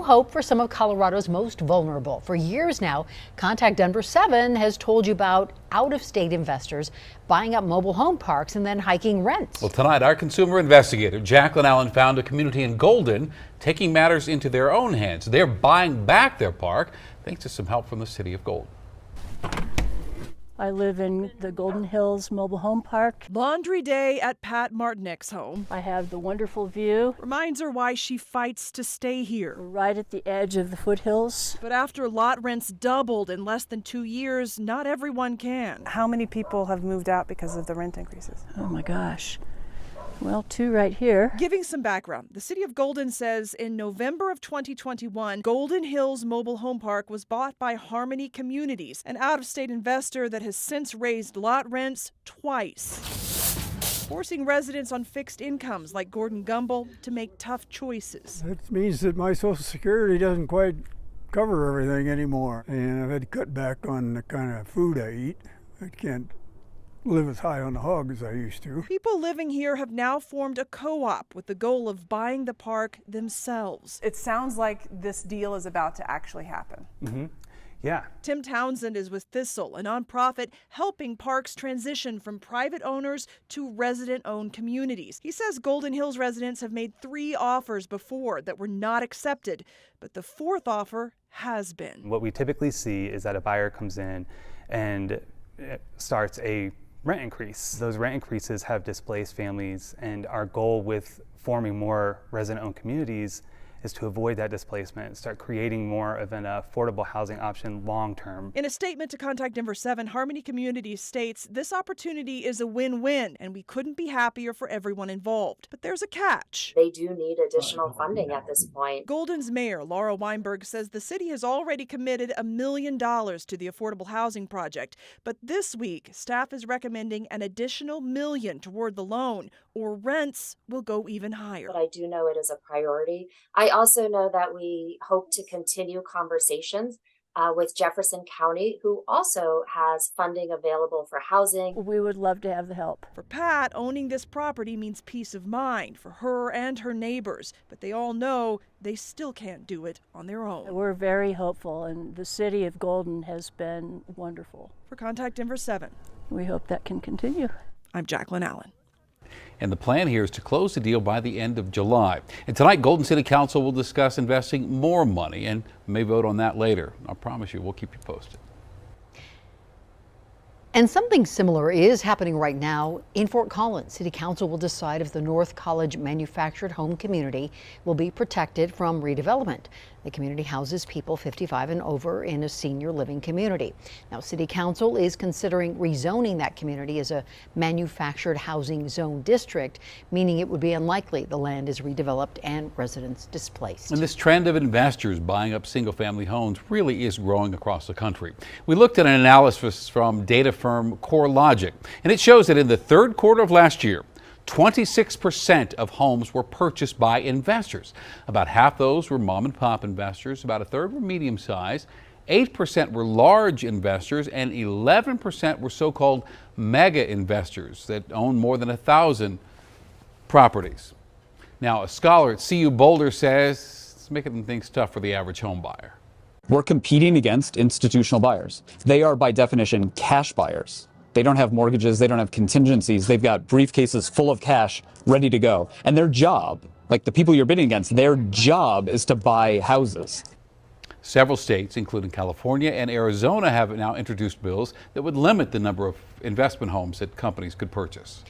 hope for some of Colorado's most vulnerable. For years now, Contact Denver 7 has told you about out-of-state investors buying up mobile home parks and then hiking rents. Well, tonight, our consumer investigator, Jacqueline Allen, found a community in Golden taking matters into their own hands. They're buying back their park thanks to some help from the city of Golden. I live in the Golden Hills Mobile Home Park. Laundry day at Pat Martinick's home. I have the wonderful view. Reminds her why she fights to stay here. We're right at the edge of the foothills. But after lot rents doubled in less than 2 years, not everyone can. How many people have moved out because of the rent increases? Oh my gosh. Well, 2 right here. Giving some background, the city of Golden says in November of 2021, Golden Hills Mobile Home Park was bought by Harmony Communities, an out-of-state investor that has since raised lot rents twice, forcing residents on fixed incomes like Gordon Gumbel to make tough choices. That means that my Social Security doesn't quite cover everything anymore, and I've had to cut back on the kind of food I eat. I can't live as high on the hog as I used to. People living here have now formed a co-op with the goal of buying the park themselves. It sounds like this deal is about to actually happen. Yeah. Tim Townsend is with Thistle, a nonprofit helping parks transition from private owners to resident-owned communities. He says Golden Hills residents have made 3 offers before that were not accepted, but the 4th offer has been. What we typically see is that a buyer comes in and starts a rent increase. Those rent increases have displaced families, and our goal with forming more resident-owned communities is to avoid that displacement, start creating more of an affordable housing option long-term. In a statement to Contact Denver 7, Harmony Communities states this opportunity is a win-win, and we couldn't be happier for everyone involved. But there's a catch. They do need additional funding at this point. Golden's mayor, Laura Weinberg, says the city has already committed $1 million to the affordable housing project. But this week, staff is recommending an additional $1 million toward the loan, or rents will go even higher. But I do know it is a priority. I also know that we hope to continue conversations with Jefferson County, who also has funding available for housing. We would love to have the help. For Pat, owning this property means peace of mind for her and her neighbors, but they all know they still can't do it on their own. We're very hopeful, and the city of Golden has been wonderful. For Contact Denver 7, we hope that can continue. I'm Jacqueline Allen. And the plan here is to close the deal by the end of July. And tonight, Golden City Council will discuss investing more money and may vote on that later. I promise you, we'll keep you posted. And something similar is happening right now in Fort Collins. City Council will decide if the North College manufactured home community will be protected from redevelopment. The community houses people 55 and over in a senior living community. Now, City Council is considering rezoning that community as a manufactured housing zone district, meaning it would be unlikely the land is redeveloped and residents displaced. And this trend of investors buying up single-family homes really is growing across the country. We looked at an analysis from data firm CoreLogic, and it shows that in the 3rd quarter of last year, 26% of homes were purchased by investors. About half those were mom and pop investors, about a third were medium size, 8% were large investors, and 11% were so-called mega investors that own more than 1,000 properties. Now, a scholar at CU Boulder says it's making things tough for the average home buyer. We're competing against institutional buyers. They are by definition cash buyers. They don't have mortgages, they don't have contingencies, they've got briefcases full of cash ready to go. And their job, like the people you're bidding against, their job is to buy houses. Several states, including California and Arizona, have now introduced bills that would limit the number of investment homes that companies could purchase.